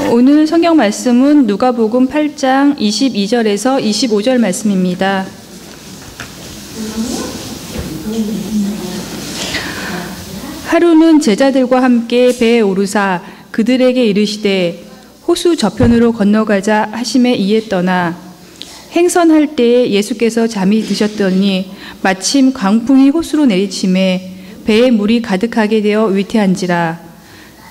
오늘 성경 말씀은 누가복음 8장 22절에서 25절 말씀입니다. 하루는 제자들과 함께 배에 오르사 그들에게 이르시되 호수 저편으로 건너가자 하심에 이에 떠나 행선할 때에 예수께서 잠이 드셨더니 마침 광풍이 호수로 내리침에 배에 물이 가득하게 되어 위태한지라.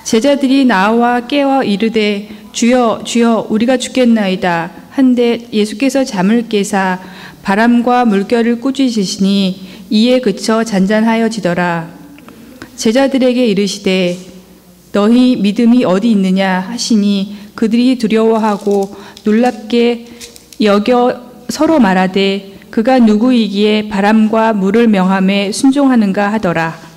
제자들이 나와 깨어 이르되 주여 주여 우리가 죽겠나이다 한데 예수께서 잠을 깨사 바람과 물결을 꾸짖으시니 이에 그쳐 잔잔하여지더라. 제자들에게 이르시되 너희 믿음이 어디 있느냐 하시니 그들이 두려워하고 놀랍게 여겨 서로 말하되 그가 누구이기에 바람과 물을 명함에 순종하는가 하더라.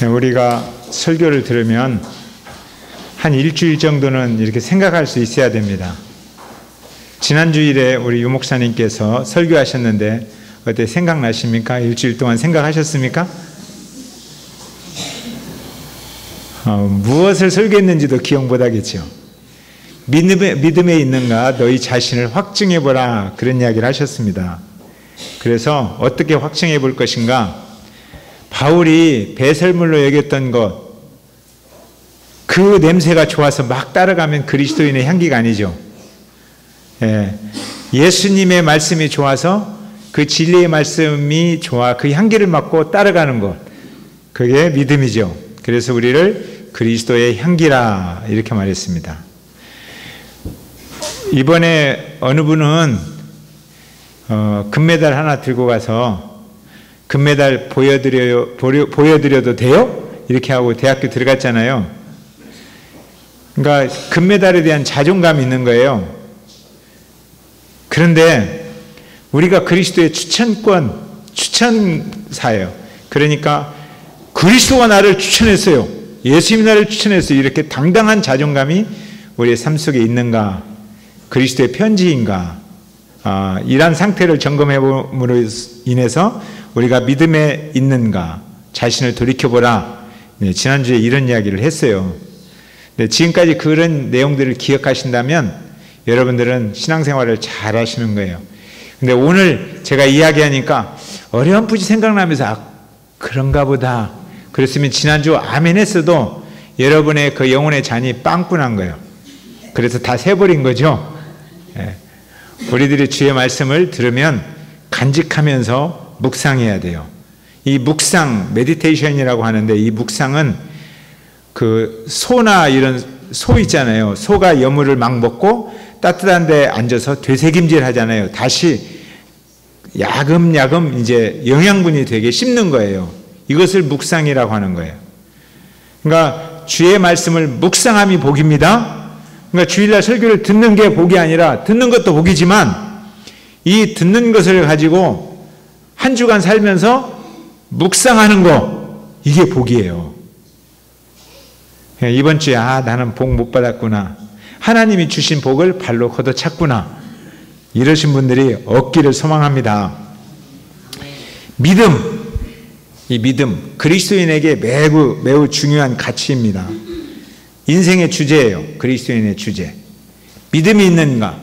우리가 설교를 들으면 한 일주일 정도는 이렇게 생각할 수 있어야 됩니다. 지난 주일에 우리 유 목사님께서 설교하셨는데 어때 생각나십니까? 일주일 동안 생각하셨습니까? 무엇을 설교했는지도 기억 못하겠죠. 믿음에 있는가 너희 자신을 확증해보라 그런 이야기를 하셨습니다. 그래서 어떻게 확증해 볼 것인가? 바울이 배설물로 여겼던 것, 그 냄새가 좋아서 막 따라가면 그리스도인의 향기가 아니죠. 예수님의 말씀이 좋아서 그 진리의 말씀이 좋아 그 향기를 맡고 따라가는 것, 그게 믿음이죠. 그래서 우리를 그리스도의 향기라 이렇게 말했습니다. 이번에 어느 분은 금메달 하나 들고 가서 금메달 보여드려도 돼요? 이렇게 하고 대학교 들어갔잖아요. 그러니까 금메달에 대한 자존감이 있는 거예요. 그런데 우리가 그리스도의 추천사예요. 그러니까 그리스도가 나를 추천했어요. 예수님이 나를 추천했어요. 이렇게 당당한 자존감이 우리의 삶 속에 있는가? 그리스도의 편지인가? 이러한 상태를 점검해 봄으로 인해서 우리가 믿음에 있는가 자신을 돌이켜보라. 지난주에 이런 이야기를 했어요. 지금까지 그런 내용들을 기억하신다면 여러분들은 신앙생활을 잘 하시는 거예요. 근데 오늘 제가 이야기하니까 어렴풋이 생각나면서 그런가 보다. 그랬으면 지난주 아멘 했어도 여러분의 그 영혼의 잔이 빵꾸난 거예요. 그래서 다 새버린 거죠. 우리들이 주의 말씀을 들으면 간직하면서 묵상해야 돼요. 이 묵상, 메디테이션이라고 하는데 이 묵상은 그 소나 이런 소 있잖아요. 소가 여물을 막 먹고 따뜻한 데 앉아서 되새김질 하잖아요. 다시 야금야금 이제 영양분이 되게 씹는 거예요. 이것을 묵상이라고 하는 거예요. 그러니까 주의 말씀을 묵상함이 복입니다. 그러니까 주일날 설교를 듣는 게 복이 아니라 듣는 것도 복이지만 이 듣는 것을 가지고 한 주간 살면서 묵상하는 거, 이게 복이에요. 이번 주에 나는 복 못 받았구나. 하나님이 주신 복을 발로 걷어찼구나. 이러신 분들이 얻기를 소망합니다. 믿음, 이 믿음, 그리스도인에게 매우 중요한 가치입니다. 인생의 주제예요. 그리스도인의 주제. 믿음이 있는가?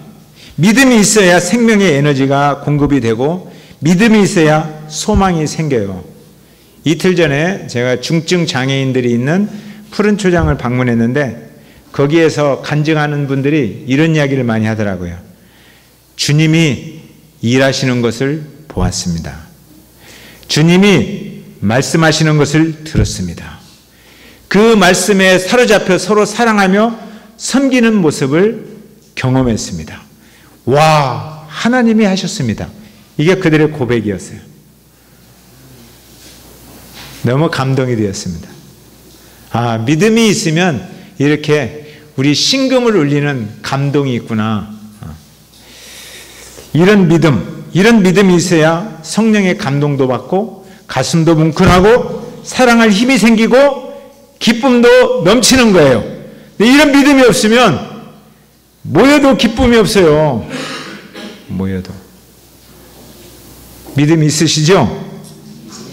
믿음이 있어야 생명의 에너지가 공급이 되고 믿음이 있어야 소망이 생겨요. 이틀 전에 제가 중증 장애인들이 있는 푸른 초장을 방문했는데 거기에서 간증하는 분들이 이런 이야기를 많이 하더라고요. 주님이 일하시는 것을 보았습니다. 주님이 말씀하시는 것을 들었습니다. 그 말씀에 사로잡혀 서로 사랑하며 섬기는 모습을 경험했습니다. 와, 하나님이 하셨습니다. 이게 그들의 고백이었어요. 너무 감동이 되었습니다. 믿음이 있으면 이렇게 우리 심금을 울리는 감동이 있구나. 이런 믿음이 있어야 성령의 감동도 받고 가슴도 뭉클하고 사랑할 힘이 생기고 기쁨도 넘치는 거예요. 근데 이런 믿음이 없으면 모여도 기쁨이 없어요. 모여도. 믿음이 있으시죠?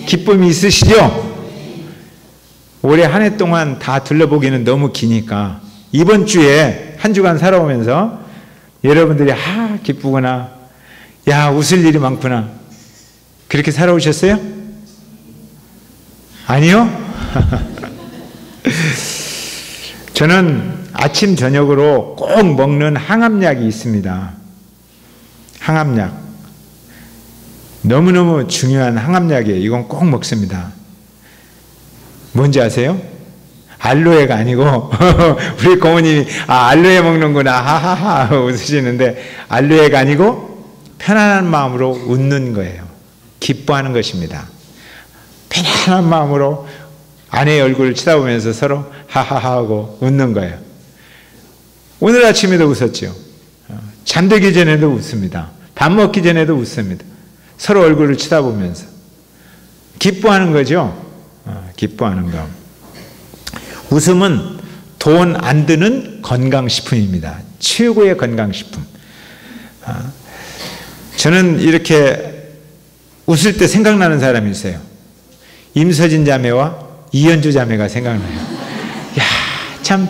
기쁨이 있으시죠? 올해 한 해 동안 다 둘러보기는 너무 기니까 이번 주에 한 주간 살아오면서 여러분들이 기쁘구나, 야 웃을 일이 많구나, 그렇게 살아오셨어요? 아니요? 저는 아침 저녁으로 꼭 먹는 항암약이 있습니다. 항암약. 너무너무 중요한 항암약이에요. 이건 꼭 먹습니다. 뭔지 아세요? 알로에가 아니고 우리 고모님이 알로에 먹는구나 하하하 웃으시는데, 알로에가 아니고 편안한 마음으로 웃는 거예요. 기뻐하는 것입니다. 편안한 마음으로 아내의 얼굴을 쳐다보면서 서로 하하하 하고 웃는 거예요. 오늘 아침에도 웃었죠. 잠들기 전에도 웃습니다. 밥 먹기 전에도 웃습니다. 서로 얼굴을 쳐다보면서 기뻐하는 거죠. 기뻐하는 거. 웃음은 돈 안 드는 건강식품입니다. 최고의 건강식품. 저는 이렇게 웃을 때 생각나는 사람이 있어요. 임서진 자매와 이현주 자매가 생각나요. 야, 참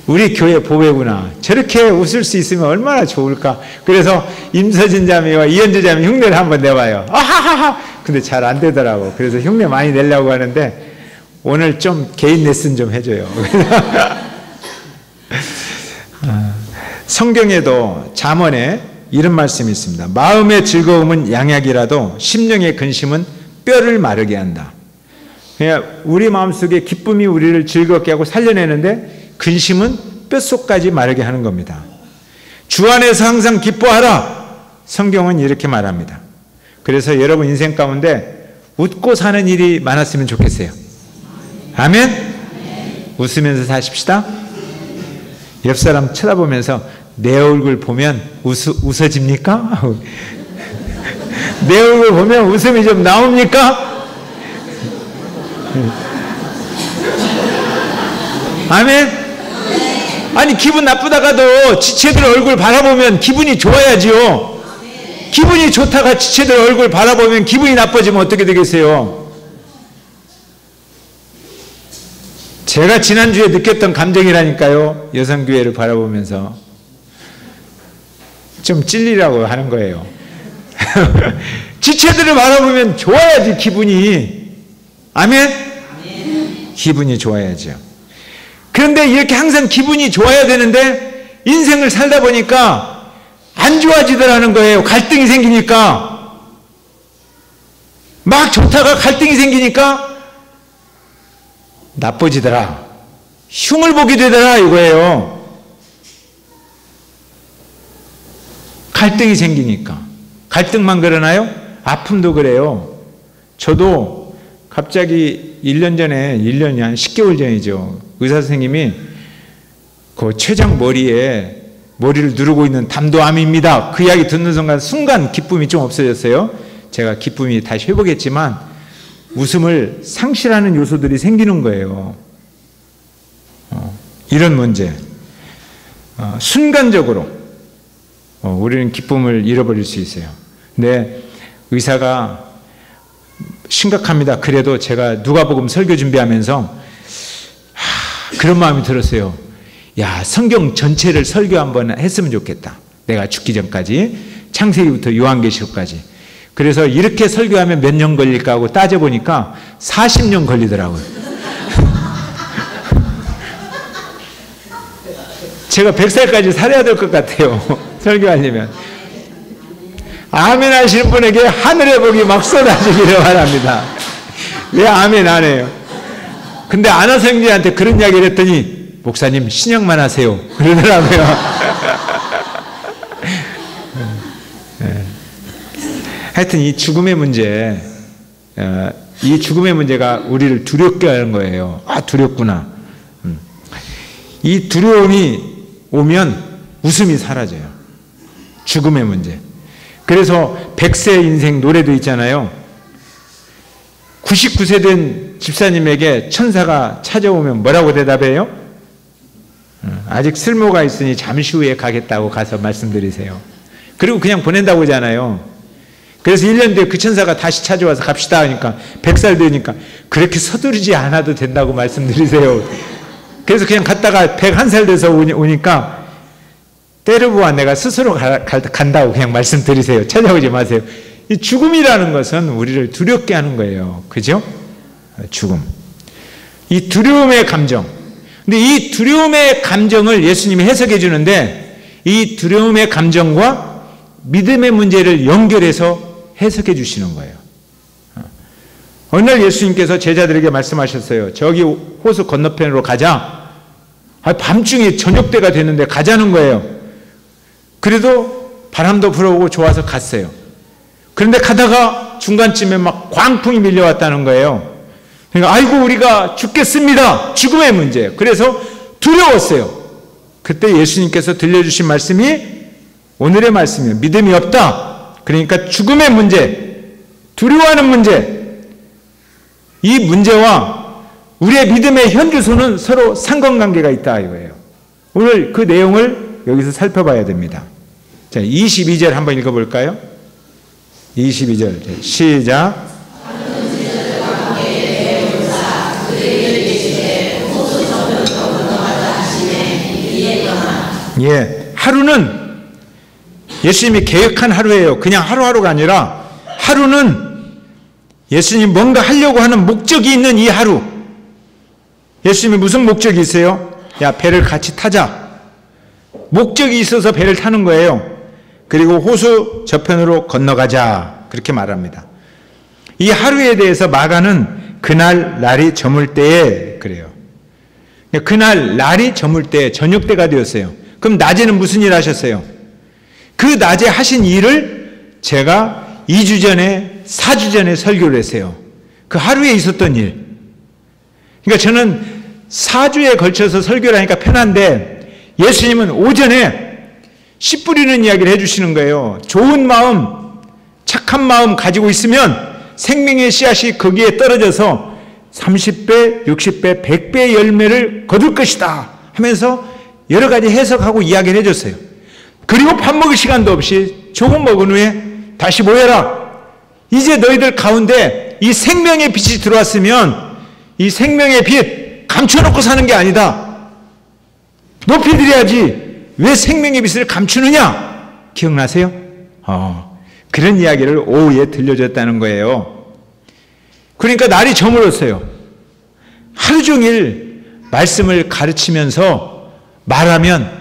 우리 교회 보배구나. 저렇게 웃을 수 있으면 얼마나 좋을까. 그래서 임서진 자매와 이현주 자매 흉내를 한번 내봐요. 아하하하. 근데 잘 안 되더라고. 그래서 흉내 많이 내려고 하는데 오늘 좀 개인 레슨 좀 해줘요. 성경에도 잠언에 이런 말씀이 있습니다. 마음의 즐거움은 양약이라도 심령의 근심은 뼈를 마르게 한다. 그냥 우리 마음속에 기쁨이 우리를 즐겁게 하고 살려내는데 근심은 뼛속까지 마르게 하는 겁니다. 주 안에서 항상 기뻐하라. 성경은 이렇게 말합니다. 그래서 여러분 인생 가운데 웃고 사는 일이 많았으면 좋겠어요. 아멘? 웃으면서 사십시다. 옆 사람 쳐다보면서 내 얼굴 보면 웃어집니까? 내 얼굴 보면 웃음이 좀 나옵니까? 아멘? 아니 기분 나쁘다가도 지체들 얼굴 바라보면 기분이 좋아야지요. 기분이 좋다가 지체들 얼굴 바라보면 기분이 나빠지면 어떻게 되겠어요? 제가 지난주에 느꼈던 감정이라니까요. 여성교회를 바라보면서 좀 찔리라고 하는 거예요. 지체들을 바라보면 좋아야지 기분이. 아멘? 기분이 좋아야죠. 그런데 이렇게 항상 기분이 좋아야 되는데 인생을 살다 보니까 안 좋아지더라는 거예요. 갈등이 생기니까. 막 좋다가 갈등이 생기니까 나빠지더라. 흉을 보게 되더라 이거예요. 갈등이 생기니까. 갈등만 그러나요? 아픔도 그래요. 저도 갑자기 1년 전에, 1년이 한 10개월 전이죠. 의사 선생님이 그 췌장 머리에 머리를 누르고 있는 담도암입니다. 그 이야기 듣는 순간 기쁨이 좀 없어졌어요. 제가 기쁨이 다시 회복했지만 웃음을 상실하는 요소들이 생기는 거예요. 이런 문제. 순간적으로 우리는 기쁨을 잃어버릴 수 있어요. 근데 의사가 심각합니다. 그래도 제가 누가복음 설교 준비하면서 그런 마음이 들었어요. 야, 성경 전체를 설교 한번 했으면 좋겠다. 내가 죽기 전까지, 창세기부터 요한계시록까지. 그래서 이렇게 설교하면 몇 년 걸릴까 하고 따져보니까 40년 걸리더라고요. 제가 100살까지 살아야 될 것 같아요. 설교하려면. 아멘 하시는 분에게 하늘의 복이 막 쏟아지기를 바랍니다. 왜 아멘 안 해요? 근데 안화서 형제한테 그런 이야기를 했더니 목사님 신앙만 하세요 그러더라고요. 하여튼 이 죽음의 문제, 이 죽음의 문제가 우리를 두렵게 하는 거예요. 아, 두렵구나. 이 두려움이 오면 웃음이 사라져요. 죽음의 문제. 그래서 100세 인생 노래도 있잖아요. 99세 된 집사님에게 천사가 찾아오면 뭐라고 대답해요? 아직 쓸모가 있으니 잠시 후에 가겠다고 가서 말씀드리세요. 그리고 그냥 보낸다고 하잖아요. 그래서 1년 뒤에 그 천사가 다시 찾아와서 갑시다 하니까 100살 되니까 그렇게 서두르지 않아도 된다고 말씀드리세요. 그래서 그냥 갔다가 101살 돼서 오니까 때려보아 내가 스스로 간다고 그냥 말씀드리세요. 찾아오지 마세요. 이 죽음이라는 것은 우리를 두렵게 하는 거예요. 그죠? 죽음. 이 두려움의 감정. 근데 이 두려움의 감정을 예수님이 해석해 주는데 이 두려움의 감정과 믿음의 문제를 연결해서 해석해 주시는 거예요. 어느 날 예수님께서 제자들에게 말씀하셨어요. 저기 호수 건너편으로 가자. 밤중에 저녁 때가 됐는데 가자는 거예요. 그래도 바람도 불어오고 좋아서 갔어요. 그런데 가다가 중간쯤에 막 광풍이 밀려왔다는 거예요. 그러니까 아이고 우리가 죽겠습니다. 죽음의 문제. 그래서 두려웠어요. 그때 예수님께서 들려주신 말씀이 오늘의 말씀이에요. 믿음이 없다. 그러니까 죽음의 문제, 두려워하는 문제. 이 문제와 우리의 믿음의 현주소는 서로 상관관계가 있다 이거예요. 오늘 그 내용을 여기서 살펴봐야 됩니다. 자, 22절 한번 읽어볼까요? 22절 시작. 예, 하루는 예수님이 계획한 하루예요. 그냥 하루하루가 아니라 하루는 예수님이 뭔가 하려고 하는 목적이 있는 이 하루. 예수님이 무슨 목적이 있어요? 야, 배를 같이 타자. 목적이 있어서 배를 타는 거예요. 그리고 호수 저편으로 건너가자. 그렇게 말합니다. 이 하루에 대해서 마가는 그날 날이 저물 때에 그래요. 그날 날이 저물 때 저녁 때가 되었어요. 그럼 낮에는 무슨 일 하셨어요? 그 낮에 하신 일을 제가 2주 전에 4주 전에 설교를 했어요. 그 하루에 있었던 일. 그러니까 저는 4주에 걸쳐서 설교를 하니까 편한데 예수님은 오전에 씨 뿌리는 이야기를 해주시는 거예요. 좋은 마음, 착한 마음 가지고 있으면 생명의 씨앗이 거기에 떨어져서 30배, 60배, 100배의 열매를 거둘 것이다 하면서 여러 가지 해석하고 이야기를 해줬어요. 그리고 밥 먹을 시간도 없이 조금 먹은 후에 다시 모여라. 이제 너희들 가운데 이 생명의 빛이 들어왔으면 이 생명의 빛 감춰놓고 사는 게 아니다. 높이 드려야지. 왜 생명의 빛을 감추느냐? 기억나세요? 그런 이야기를 오후에 들려줬다는 거예요. 그러니까 날이 저물었어요. 하루 종일 말씀을 가르치면서 말하면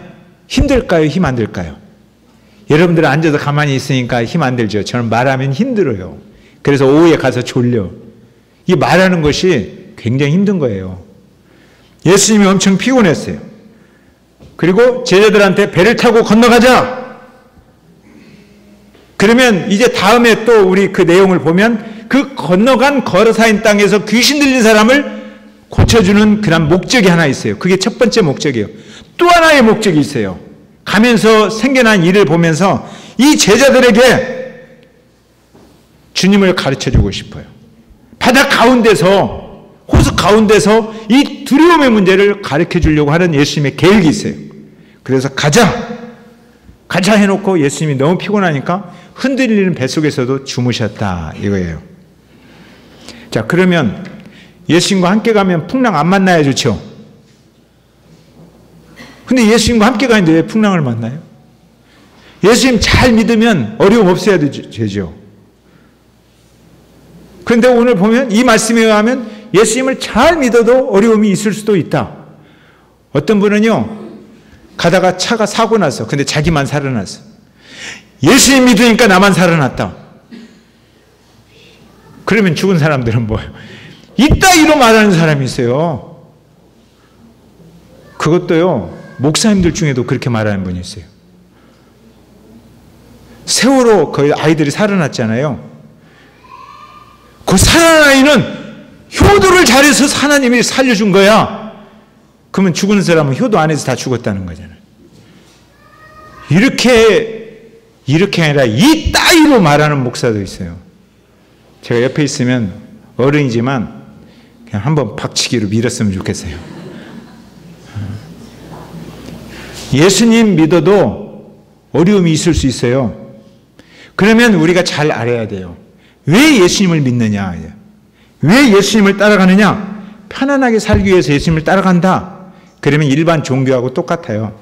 힘들까요? 힘 안 들까요? 여러분들은 앉아서 가만히 있으니까 힘 안 들죠. 저는 말하면 힘들어요. 그래서 오후에 가서 졸려. 이 말하는 것이 굉장히 힘든 거예요. 예수님이 엄청 피곤했어요. 그리고 제자들한테 배를 타고 건너가자. 그러면 이제 다음에 또 우리 그 내용을 보면 그 건너간 거르사인 땅에서 귀신 들린 사람을 고쳐주는 그런 목적이 하나 있어요. 그게 첫 번째 목적이에요. 또 하나의 목적이 있어요. 가면서 생겨난 일을 보면서 이 제자들에게 주님을 가르쳐주고 싶어요. 바다 가운데서, 호수 가운데서 이 두려움의 문제를 가르쳐주려고 하는 예수님의 계획이 있어요. 그래서 가자 해놓고 예수님이 너무 피곤하니까 흔들리는 뱃속에서도 주무셨다 이거예요. 자, 그러면 예수님과 함께 가면 풍랑 안 만나야 좋죠. 근데 예수님과 함께 가는데 왜 풍랑을 만나요? 예수님 잘 믿으면 어려움 없어야 되죠. 그런데 오늘 보면 이 말씀에 의하면 예수님을 잘 믿어도 어려움이 있을 수도 있다. 어떤 분은요, 가다가 차가 사고 났어. 근데 자기만 살아났어. 예수님 믿으니까 나만 살아났다. 그러면 죽은 사람들은 뭐예요? 이따위로 말하는 사람이 있어요. 그것도요, 목사님들 중에도 그렇게 말하는 분이 있어요. 세월호 거의 아이들이 살아났잖아요. 그 살아난 아이는 효도를 잘해서 하나님이 살려준 거야. 그러면 죽은 사람은 효도 안 해서 다 죽었다는 거잖아요. 이렇게 아니라 이 따위로 말하는 목사도 있어요. 제가 옆에 있으면 어른이지만 그냥 한번 박치기로 밀었으면 좋겠어요. 예수님 믿어도 어려움이 있을 수 있어요. 그러면 우리가 잘 알아야 돼요. 왜 예수님을 믿느냐? 왜 예수님을 따라가느냐? 편안하게 살기 위해서 예수님을 따라간다. 그러면 일반 종교하고 똑같아요.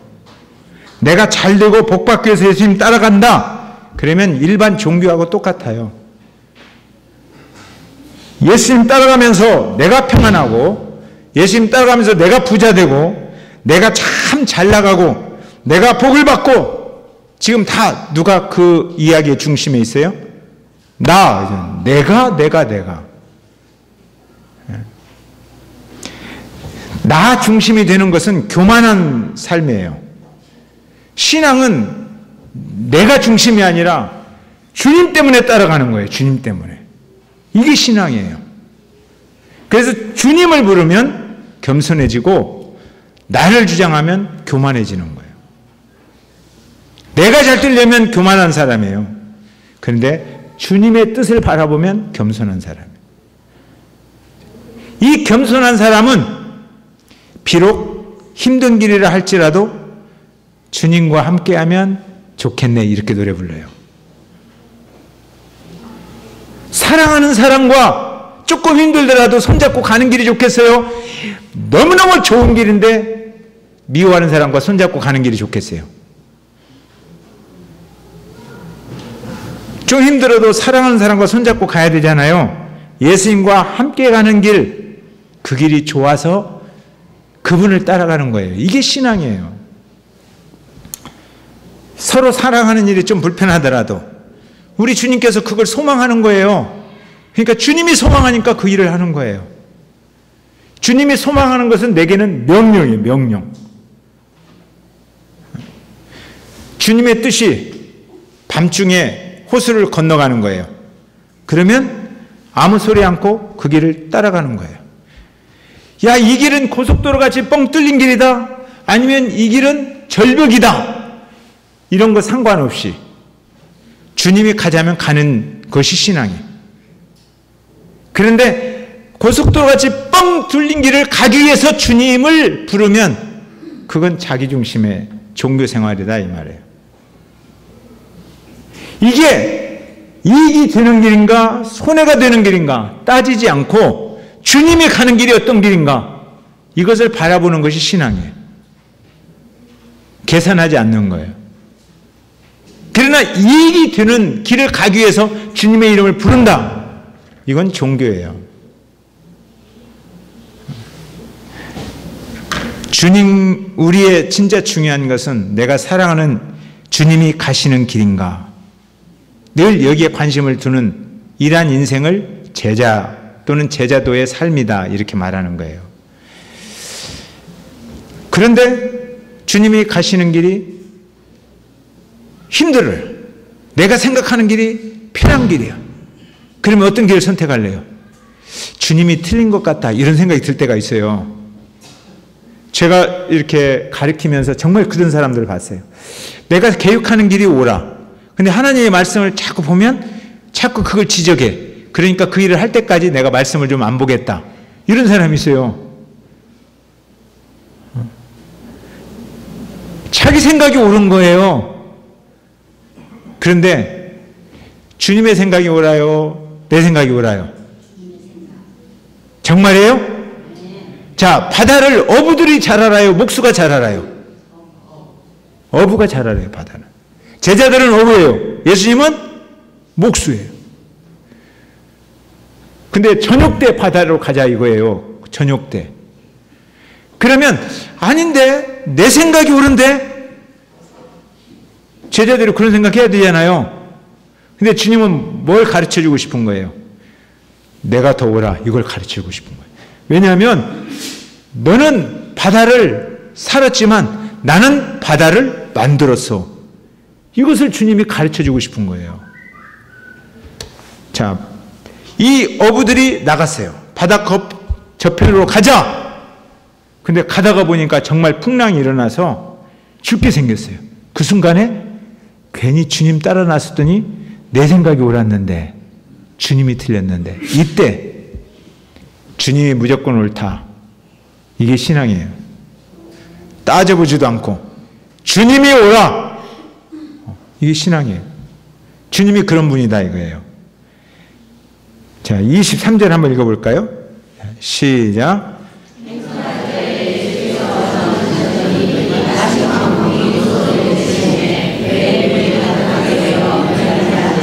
내가 잘 되고 복 받기 위해서 예수님 따라간다. 그러면 일반 종교하고 똑같아요. 예수님 따라가면서 내가 평안하고, 예수님 따라가면서 내가 부자 되고, 내가 참 잘 나가고, 내가 복을 받고, 지금 다 누가 그 이야기의 중심에 있어요? 내가. 나 중심이 되는 것은 교만한 삶이에요. 신앙은 내가 중심이 아니라 주님 때문에 따라가는 거예요. 주님 때문에. 이게 신앙이에요. 그래서 주님을 부르면 겸손해지고 나를 주장하면 교만해지는 거예요. 내가 잘 되려면 교만한 사람이에요. 그런데 주님의 뜻을 바라보면 겸손한 사람이에요. 이 겸손한 사람은 비록 힘든 길이라 할지라도 주님과 함께하면 좋겠네, 이렇게 노래 불러요. 사랑하는 사람과 조금 힘들더라도 손잡고 가는 길이 좋겠어요? 너무너무 좋은 길인데 미워하는 사람과 손잡고 가는 길이 좋겠어요? 좀 힘들어도 사랑하는 사람과 손잡고 가야 되잖아요. 예수님과 함께 가는 길, 그 길이 좋아서 그분을 따라가는 거예요. 이게 신앙이에요. 서로 사랑하는 일이 좀 불편하더라도 우리 주님께서 그걸 소망하는 거예요. 그러니까 주님이 소망하니까 그 일을 하는 거예요. 주님이 소망하는 것은 내게는 명령이에요. 명령. 주님의 뜻이 밤중에 호수를 건너가는 거예요. 그러면 아무 소리 않고 그 길을 따라가는 거예요. 야, 이 길은 고속도로같이 뻥 뚫린 길이다. 아니면 이 길은 절벽이다. 이런 거 상관없이 주님이 가자면 가는 것이 신앙이에요. 그런데 고속도로같이 뻥 뚫린 길을 가기 위해서 주님을 부르면 그건 자기 중심의 종교 생활이다, 이 말이에요. 이게 이익이 되는 길인가 손해가 되는 길인가 따지지 않고 주님이 가는 길이 어떤 길인가, 이것을 바라보는 것이 신앙이에요. 계산하지 않는 거예요. 그러나 이익이 되는 길을 가기 위해서 주님의 이름을 부른다. 이건 종교예요. 주님, 우리의 진짜 중요한 것은 내가 사랑하는 주님이 가시는 길인가, 늘 여기에 관심을 두는 이러한 인생을 제자 또는 제자도의 삶이다, 이렇게 말하는 거예요. 그런데 주님이 가시는 길이 힘들어요. 내가 생각하는 길이 편한 길이야. 그러면 어떤 길을 선택할래요? 주님이 틀린 것 같다, 이런 생각이 들 때가 있어요. 제가 이렇게 가르치면서 정말 그런 사람들을 봤어요. 내가 개혁하는 길이 옳아. 근데 하나님의 말씀을 자꾸 보면 자꾸 그걸 지적해. 그러니까 그 일을 할 때까지 내가 말씀을 좀 안 보겠다, 이런 사람이 있어요. 자기 생각이 옳은 거예요. 그런데 주님의 생각이 옳아요? 내 생각이 옳아요? 정말이에요? 자, 바다를 어부들이 잘 알아요? 목수가 잘 알아요? 어부가 잘 알아요, 바다는. 제자들은 어부예요. 예수님은 목수예요. 근데 저녁 때 바다로 가자, 이거예요. 저녁 때. 그러면 아닌데 내 생각이 옳은데, 제자들이 그런 생각해야 되잖아요. 근데 주님은 뭘 가르쳐주고 싶은 거예요? 내가 더 옳아, 이걸 가르쳐주고 싶은 거예요. 왜냐하면 너는 바다를 살았지만 나는 바다를 만들었어. 이것을 주님이 가르쳐주고 싶은 거예요. 자, 이 어부들이 나갔어요. 바다 저편으로 가자. 근데 가다가 보니까 정말 풍랑이 일어나서 죽게 생겼어요. 그 순간에 괜히 주님 따라 나섰더니 내 생각이 옳았는데 주님이 틀렸는데, 이때 주님이 무조건 옳다, 이게 신앙이에요. 따져보지도 않고 주님이 옳아, 이게 신앙이에요. 주님이 그런 분이다 이거예요. 자, 23절 한번 읽어볼까요? 시작.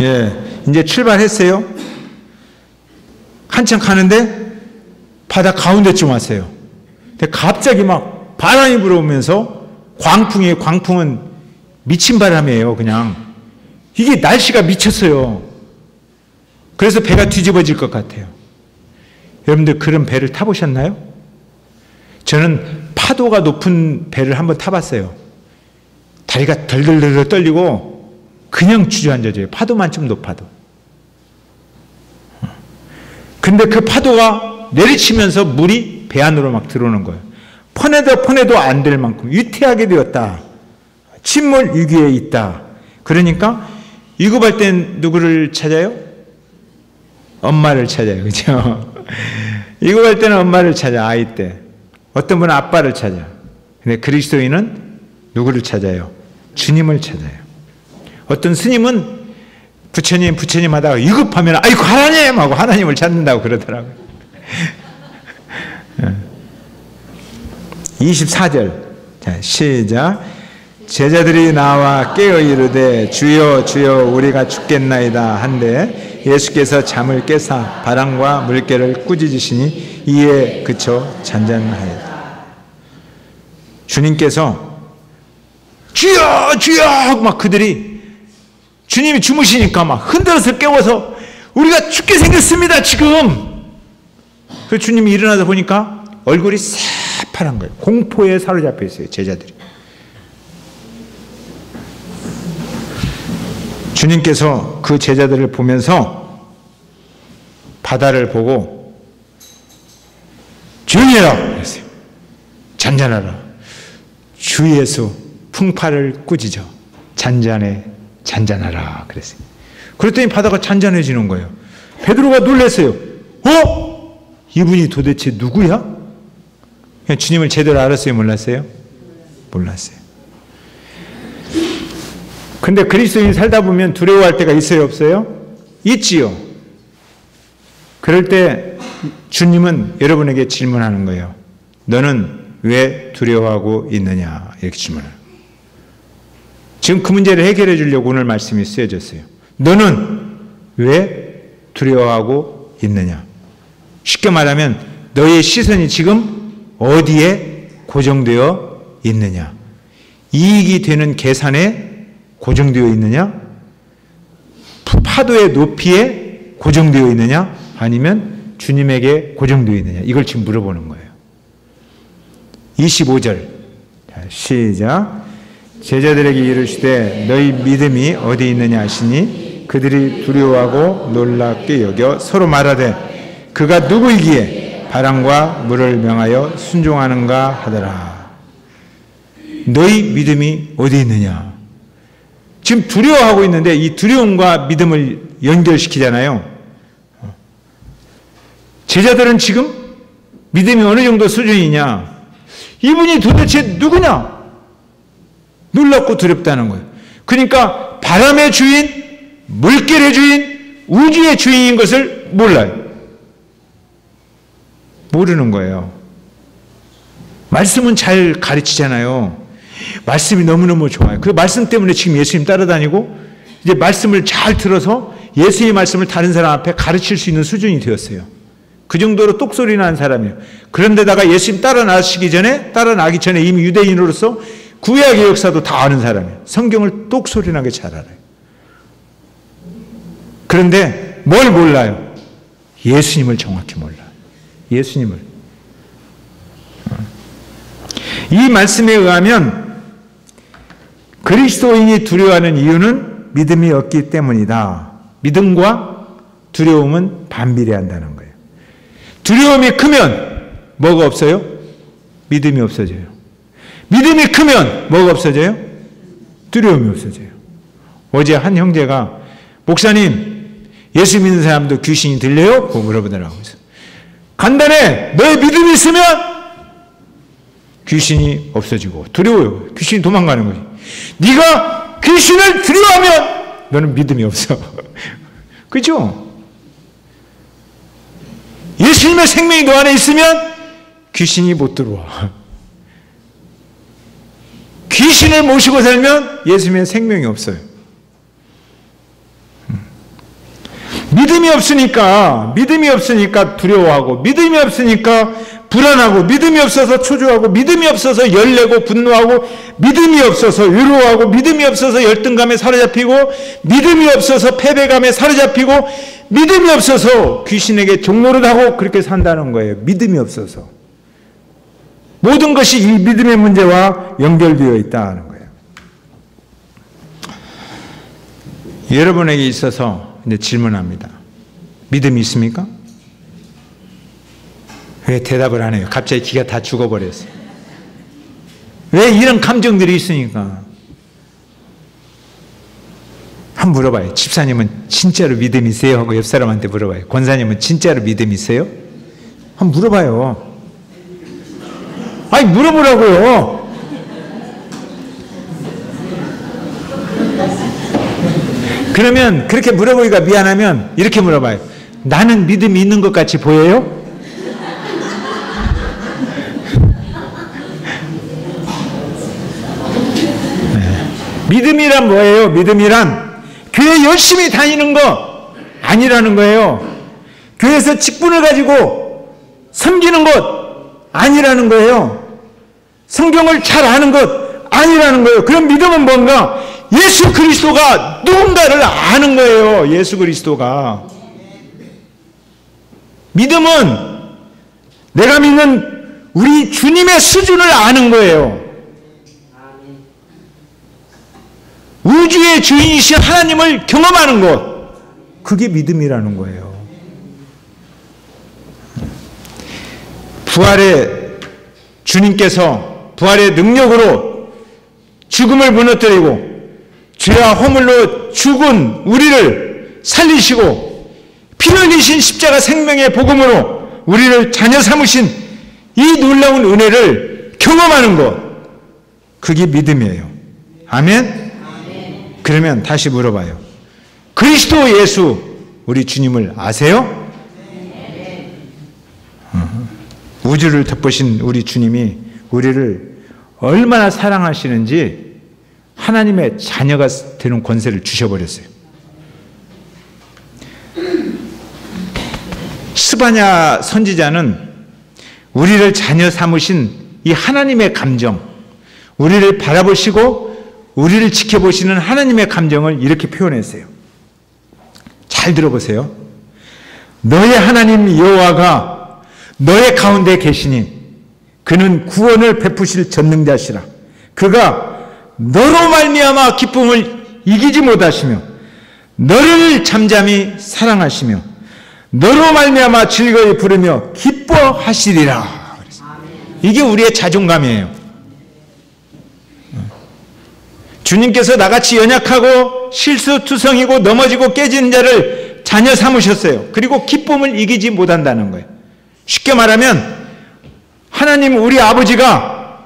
예, 이제 출발했어요. 한참 가는데 바다 가운데쯤 왔어요. 근데 갑자기 막 바람이 불어오면서 광풍은 미친 바람이에요. 그냥 이게 날씨가 미쳤어요. 그래서 배가 뒤집어질 것 같아요. 여러분들 그런 배를 타보셨나요? 저는 파도가 높은 배를 한번 타봤어요. 다리가 덜덜덜 떨리고 그냥 주저앉아져요. 파도만 좀 높아도. 근데 그 파도가 내리치면서 물이 배 안으로 막 들어오는 거예요. 퍼내도 안 될 만큼 위태하게 되었다. 침몰 위기에 있다. 그러니까 위급할 땐 누구를 찾아요? 엄마를 찾아요. 그렇죠? 위급할 때는 엄마를 찾아. 아이 때. 어떤 분은 아빠를 찾아. 근데 그리스도인은 누구를 찾아요? 주님을 찾아요. 어떤 스님은 부처님 하다가 위급하면 아이고 하나님 하고 하나님을 찾는다고 그러더라고요. 24절. 자, 시작. 제자들이 나와 깨어 이르되 주여 주여 우리가 죽겠나이다 한데 예수께서 잠을 깨사 바람과 물결을 꾸짖으시니 이에 그쳐 잔잔하였다. 주님께서 주여 주여 하고 막 그들이 주님이 주무시니까 막 흔들어서 깨워서 우리가 죽게 생겼습니다 지금. 그 주님이 일어나서 보니까 얼굴이 새파란 거예요. 공포에 사로잡혀 있어요. 제자들이. 주님께서 그 제자들을 보면서 바다를 보고 조용히 해라 그랬어요. 잔잔하라. 주 예수 풍파를 꾸짖어 잔잔하라 그랬어요. 그랬더니 바다가 잔잔해지는 거예요. 베드로가 놀랐어요. 이분이 도대체 누구야? 그냥 주님을 제대로 알았어요? 몰랐어요? 몰랐어요. 근데 그리스도인 살다 보면 두려워할 때가 있어요? 없어요? 있지요. 그럴 때 주님은 여러분에게 질문하는 거예요. 너는 왜 두려워하고 있느냐? 이렇게 질문해요. 지금 그 문제를 해결해 주려고 오늘 말씀이 쓰여졌어요. 너는 왜 두려워하고 있느냐? 쉽게 말하면 너의 시선이 지금 어디에 고정되어 있느냐? 이익이 되는 계산에 고정되어 있느냐? 파도의 높이에 고정되어 있느냐? 아니면 주님에게 고정되어 있느냐? 이걸 지금 물어보는 거예요. 25절. 자, 시작. 제자들에게 이르시되 너희 믿음이 어디 있느냐 하시니 그들이 두려워하고 놀랍게 여겨 서로 말하되 그가 누구이기에 바람과 물을 명하여 순종하는가 하더라. 너희 믿음이 어디 있느냐? 지금 두려워하고 있는데 이 두려움과 믿음을 연결시키잖아요. 제자들은 지금 믿음이 어느 정도 수준이냐? 이분이 도대체 누구냐? 놀랍고 두렵다는 거예요. 그러니까 바람의 주인, 물결의 주인, 우주의 주인인 것을 몰라요. 모르는 거예요. 말씀은 잘 가르치잖아요. 말씀이 너무너무 좋아요. 그 말씀 때문에 지금 예수님 따라다니고 이제 말씀을 잘 들어서 예수의 말씀을 다른 사람 앞에 가르칠 수 있는 수준이 되었어요. 그 정도로 똑소리 나는 사람이에요. 그런데다가 예수님 따라나기 전에 이미 유대인으로서 구약의 역사도 다 아는 사람이에요. 성경을 똑소리 나게 잘 알아요. 그런데 뭘 몰라요? 예수님을 정확히 몰라요. 예수님을. 이 말씀에 의하면 그리스도인이 두려워하는 이유는 믿음이 없기 때문이다. 믿음과 두려움은 반비례한다는 거예요. 두려움이 크면 뭐가 없어요? 믿음이 없어져요. 믿음이 크면 뭐가 없어져요? 두려움이 없어져요. 어제 한 형제가 목사님 예수 믿는 사람도 귀신이 들려요? 그거 물어보더라고요. 간단해. 너의 믿음이 있으면 귀신이 없어지고 두려워요. 귀신이 도망가는 거지. 네가 귀신을 두려워하면 너는 믿음이 없어. 그죠? 예수님의 생명이 너 안에 있으면 귀신이 못 들어와. 귀신을 모시고 살면 예수님의 생명이 없어요. 믿음이 없으니까 두려워하고, 믿음이 없으니까 불안하고, 믿음이 없어서 초조하고, 믿음이 없어서 열내고 분노하고, 믿음이 없어서 외로워하고, 믿음이 없어서 열등감에 사로잡히고, 믿음이 없어서 패배감에 사로잡히고, 믿음이 없어서 귀신에게 종노릇하고 그렇게 산다는 거예요. 믿음이 없어서. 모든 것이 이 믿음의 문제와 연결되어 있다는 거예요. 여러분에게 있어서 이제 질문합니다. 믿음이 있습니까? 왜 대답을 안 해요? 갑자기 기가 다 죽어버렸어요. 왜 이런 감정들이 있으니까? 한번 물어봐요. 집사님은 진짜로 믿음 있어요? 하고 옆 사람한테 물어봐요. 권사님은 진짜로 믿음 있어요? 한번 물어봐요. 아니, 물어보라고요. 그러면 그렇게 물어보기가 미안하면 이렇게 물어봐요. 나는 믿음이 있는 것 같이 보여요? 믿음이란 뭐예요? 믿음이란 교회 열심히 다니는 거 아니라는 거예요. 교회에서 직분을 가지고 섬기는 것 아니라는 거예요. 성경을 잘 아는 것 아니라는 거예요. 그럼 믿음은 뭔가? 예수 그리스도가 누군가를 아는 거예요. 예수 그리스도가. 믿음은 내가 믿는 우리 주님의 수준을 아는 거예요. 우주의 주인이신 하나님을 경험하는 것, 그게 믿음이라는 거예요. 주님께서 부활의 능력으로 죽음을 무너뜨리고 죄와 허물로 죽은 우리를 살리시고 피 흘리신 십자가 생명의 복음으로 우리를 자녀 삼으신 이 놀라운 은혜를 경험하는 것, 그게 믿음이에요. 아멘? 그러면 다시 물어봐요. 그리스도 예수 우리 주님을 아세요? 우주를 덮으신 우리 주님이 우리를 얼마나 사랑하시는지 하나님의 자녀가 되는 권세를 주셔버렸어요. 스바냐 선지자는 우리를 자녀 삼으신 이 하나님의 감정, 우리를 바라보시고 우리를 지켜보시는 하나님의 감정을 이렇게 표현했어요. 잘 들어보세요. 너의 하나님 여호와가 너의 가운데 계시니 그는 구원을 베푸실 전능자시라. 그가 너로 말미암아 기쁨을 이기지 못하시며 너를 잠잠히 사랑하시며 너로 말미암아 즐거이 부르며 기뻐하시리라. 이게 우리의 자존감이에요. 주님께서 나같이 연약하고 실수투성이고 넘어지고 깨지는 자를 자녀 삼으셨어요. 그리고 기쁨을 이기지 못한다는 거예요. 쉽게 말하면 하나님 우리 아버지가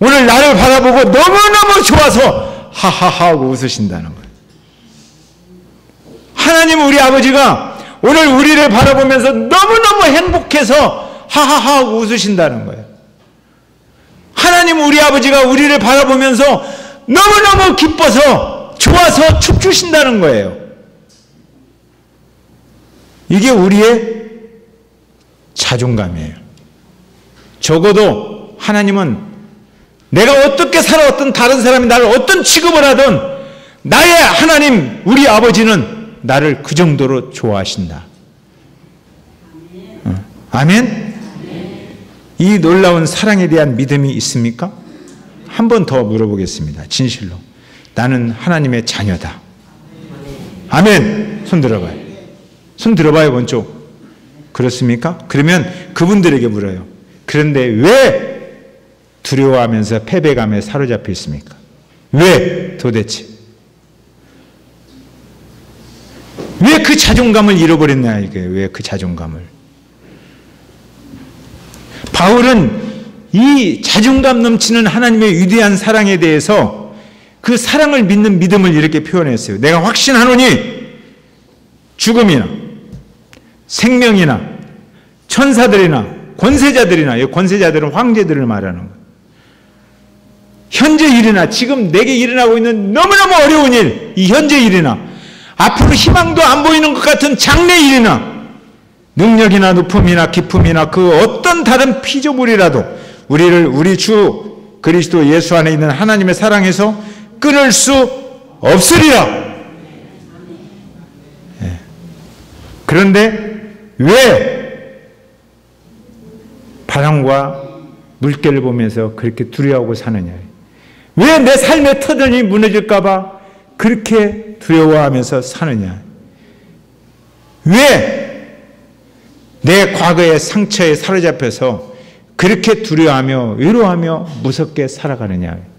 오늘 나를 바라보고 너무너무 좋아서 하하하 하고 웃으신다는 거예요. 하나님 우리 아버지가 오늘 우리를 바라보면서 너무너무 행복해서 하하하 하고 웃으신다는 거예요. 하나님 우리 아버지가 우리를 바라보면서 너무너무 기뻐서 좋아서 춤추신다는 거예요. 이게 우리의 자존감이에요. 적어도 하나님은 내가 어떻게 살아왔든 다른 사람이 나를 어떤 취급을 하든 나의 하나님 우리 아버지는 나를 그 정도로 좋아하신다. 아멘? 이 놀라운 사랑에 대한 믿음이 있습니까? 한 번 더 물어보겠습니다. 진실로. 나는 하나님의 자녀다. 아멘. 손 들어봐요. 손 들어봐요, 먼저. 그렇습니까? 그러면 그분들에게 물어요. 그런데 왜 두려워하면서 패배감에 사로잡혀 있습니까? 왜 도대체? 왜 그 자존감을 잃어버렸냐 이거예요. 왜 그 자존감을? 바울은 이 자존감 넘치는 하나님의 위대한 사랑에 대해서 그 사랑을 믿는 믿음을 이렇게 표현했어요. 내가 확신하노니 죽음이나 생명이나 천사들이나 권세자들이나, 이 권세자들은 황제들을 말하는 거예요. 현재 일이나 지금 내게 일어나고 있는 너무너무 어려운 일, 이 현재 일이나 앞으로 희망도 안 보이는 것 같은 장래 일이나 능력이나 높음이나 기쁨이나 그 어떤 다른 피조물이라도 우리를 우리 주 그리스도 예수 안에 있는 하나님의 사랑에서 끊을 수 없으리라. 네. 그런데 왜 바람과 물결을 보면서 그렇게 두려워하고 사느냐? 왜 내 삶의 터전이 무너질까 봐 그렇게 두려워하면서 사느냐? 왜 내 과거의 상처에 사로잡혀서 그렇게 두려워하며 외로워하며 무섭게 살아가느냐?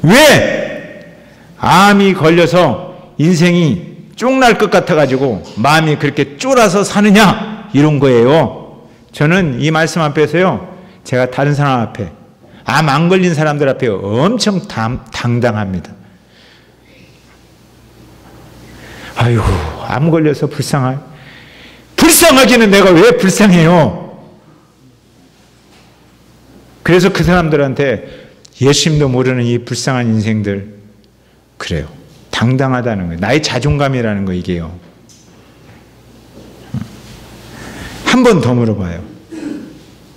왜 암이 걸려서 인생이 쫑날 것 같아가지고 마음이 그렇게 쫄아서 사느냐? 이런 거예요. 저는 이 말씀 앞에서요, 제가 다른 사람 앞에, 암 안 걸린 사람들 앞에 엄청 당당합니다. 아이고, 암 걸려서 불쌍하기는 내가 왜 불쌍해요? 그래서 그 사람들한테 예수님도 모르는 이 불쌍한 인생들, 그래요. 당당하다는 거예요. 나의 자존감이라는 거, 이게요. 한 번 더 물어봐요.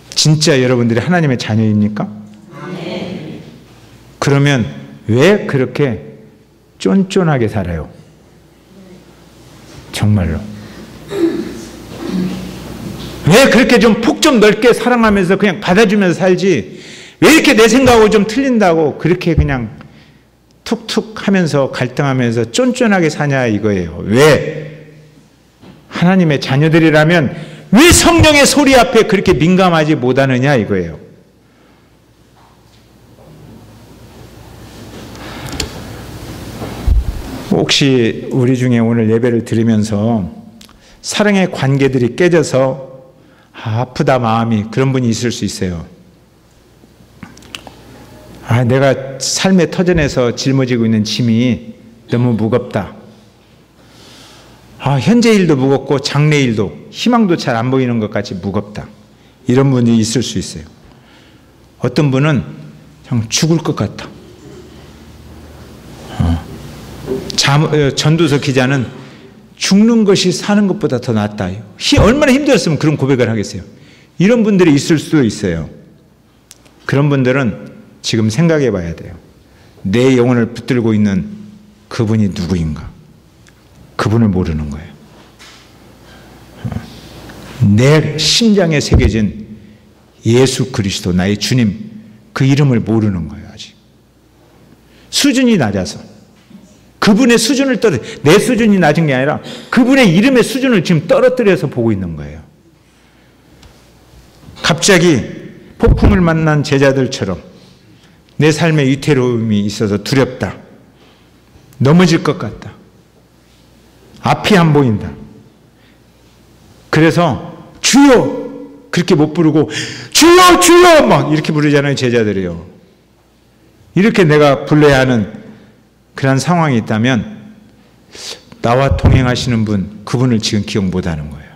진짜 여러분들이 하나님의 자녀입니까? 네. 그러면 왜 그렇게 쫀쫀하게 살아요? 정말로. 왜 그렇게 좀 폭 좀 넓게 사랑하면서 그냥 받아주면서 살지, 왜 이렇게 내 생각하고 좀 틀린다고 그렇게 그냥 툭툭 하면서 갈등하면서 쫀쫀하게 사냐 이거예요. 왜? 하나님의 자녀들이라면 왜 성령의 소리 앞에 그렇게 민감하지 못하느냐 이거예요. 혹시 우리 중에 오늘 예배를 드리면서 사랑의 관계들이 깨져서 아프다 마음이, 그런 분이 있을 수 있어요. 내가 삶의 터전에서 짊어지고 있는 짐이 너무 무겁다. 현재 일도 무겁고 장래 일도, 희망도 잘 안 보이는 것 같이 무겁다. 이런 분이 있을 수 있어요. 어떤 분은 그냥 죽을 것 같다. 전도서 기자는 죽는 것이 사는 것보다 더 낫다. 얼마나 힘들었으면 그런 고백을 하겠어요. 이런 분들이 있을 수도 있어요. 그런 분들은 지금 생각해 봐야 돼요. 내 영혼을 붙들고 있는 그분이 누구인가? 그분을 모르는 거예요. 내 심장에 새겨진 예수 그리스도, 나의 주님, 그 이름을 모르는 거예요. 아직 수준이 낮아서 그분의 수준을 내 수준이 낮은 게 아니라 그분의 이름의 수준을 지금 떨어뜨려서 보고 있는 거예요. 갑자기 폭풍을 만난 제자들처럼 내 삶에 위태로움이 있어서 두렵다. 넘어질 것 같다. 앞이 안 보인다. 그래서 주여 그렇게 못 부르고 주여 주여 막 이렇게 부르잖아요. 제자들이요. 이렇게 내가 불러야 하는 그런 상황이 있다면 나와 동행하시는 분, 그분을 지금 기억 못하는 거예요.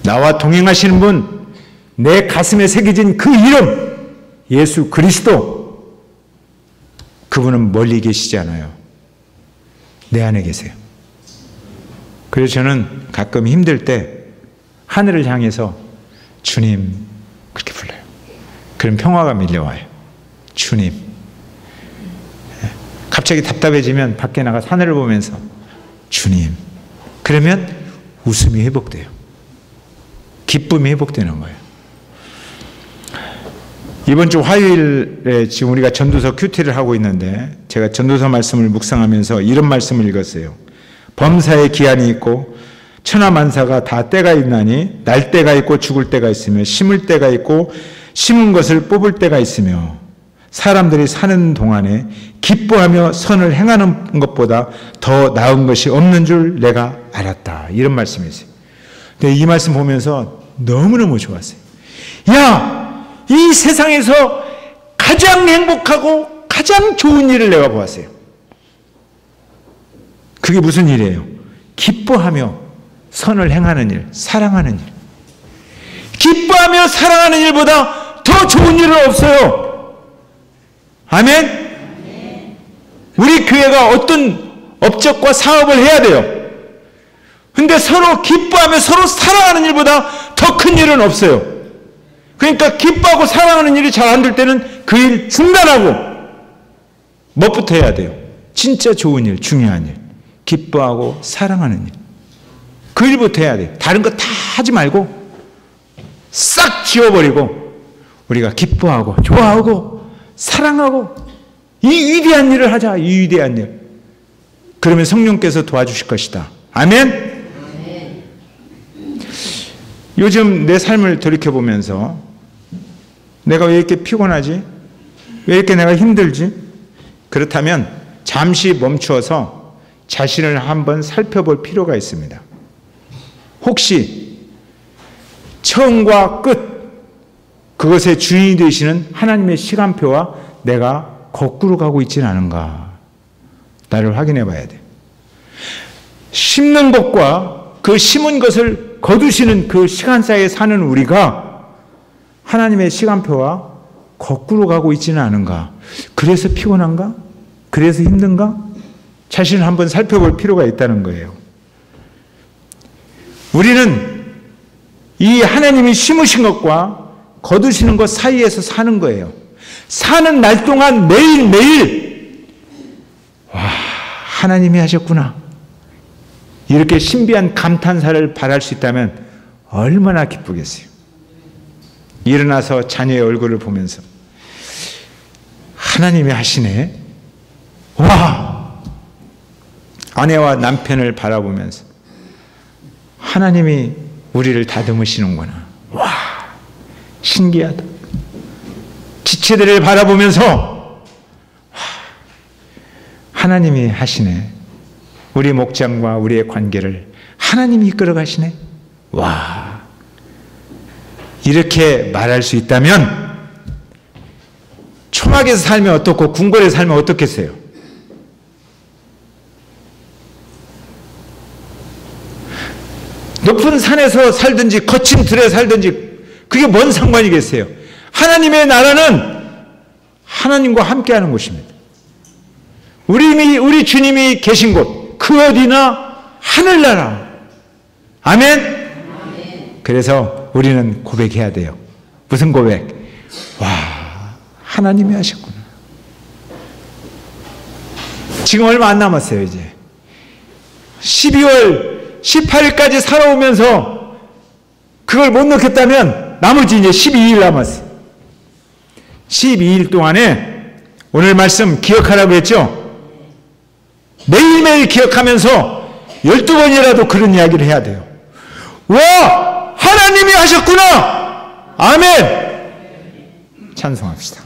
나와 동행하시는 분, 내 가슴에 새겨진 그 이름 예수 그리스도, 그분은 멀리 계시잖아요. 내 안에 계세요. 그래서 저는 가끔 힘들 때 하늘을 향해서 주님 그렇게 불러요. 그럼 평화가 밀려와요. 주님. 갑자기 답답해지면 밖에 나가서 하늘을 보면서 주님. 그러면 웃음이 회복돼요. 기쁨이 회복되는 거예요. 이번 주 화요일에 지금 우리가 전도서 큐티를 하고 있는데 제가 전도서 말씀을 묵상하면서 이런 말씀을 읽었어요. 범사에 기한이 있고 천하만사가 다 때가 있나니 날 때가 있고 죽을 때가 있으며 심을 때가 있고 심은 것을 뽑을 때가 있으며 사람들이 사는 동안에 기뻐하며 선을 행하는 것보다 더 나은 것이 없는 줄 내가 알았다. 이런 말씀이 있어요. 근데 이 말씀 보면서 너무너무 좋았어요. 야! 이 세상에서 가장 행복하고 가장 좋은 일을 내가 보았어요. 그게 무슨 일이에요? 기뻐하며 선을 행하는 일, 사랑하는 일. 기뻐하며 사랑하는 일보다 더 좋은 일은 없어요. 아멘? 우리 교회가 어떤 업적과 사업을 해야 돼요. 근데 서로 기뻐하며 서로 사랑하는 일보다 더 큰 일은 없어요. 그러니까 기뻐하고 사랑하는 일이 잘 안 될 때는 그 일 중단하고 뭐부터 해야 돼요? 진짜 좋은 일, 중요한 일. 기뻐하고 사랑하는 일. 그 일부터 해야 돼요. 다른 거 다 하지 말고 싹 지워버리고 우리가 기뻐하고 좋아하고 사랑하고 이 위대한 일을 하자. 이 위대한 일. 그러면 성령께서 도와주실 것이다. 아멘? 요즘 내 삶을 돌이켜보면서 내가 왜 이렇게 피곤하지? 왜 이렇게 내가 힘들지? 그렇다면 잠시 멈추어서 자신을 한번 살펴볼 필요가 있습니다. 혹시 처음과 끝, 그것의 주인이 되시는 하나님의 시간표와 내가 거꾸로 가고 있지는 않은가? 나를 확인해 봐야 돼. 심는 것과 그 심은 것을 거두시는 그 시간사에 사는 우리가 하나님의 시간표와 거꾸로 가고 있지는 않은가? 그래서 피곤한가? 그래서 힘든가? 자신을 한번 살펴볼 필요가 있다는 거예요. 우리는 이 하나님이 심으신 것과 거두시는 것 사이에서 사는 거예요. 사는 날 동안 매일매일 와, 하나님이 하셨구나. 이렇게 신비한 감탄사를 바랄 수 있다면 얼마나 기쁘겠어요. 일어나서 자녀의 얼굴을 보면서 하나님이 하시네. 와! 아내와 남편을 바라보면서 하나님이 우리를 다듬으시는구나. 와! 신기하다. 지체들을 바라보면서 하나님이 하시네. 우리 목장과 우리의 관계를 하나님이 이끌어 가시네. 와! 이렇게 말할 수 있다면 초막에서 살면 어떻고 궁궐에서 살면 어떻겠어요? 높은 산에서 살든지 거친 들에 살든지 그게 뭔 상관이겠어요? 하나님의 나라는 하나님과 함께하는 곳입니다. 우리 주님이 계신 곳 그 어디나 하늘나라. 아멘? 그래서 우리는 고백해야 돼요. 무슨 고백? 와, 하나님이 하셨구나. 지금 얼마 안 남았어요. 이제 12월 18일까지 살아오면서 그걸 못 넣겠다면 나머지 이제 12일 남았어요. 12일 동안에 오늘 말씀 기억하라고 했죠? 매일매일 기억하면서 12번이라도 그런 이야기를 해야 돼요. 와! 하나님이 하셨구나! 아멘! 찬송합시다.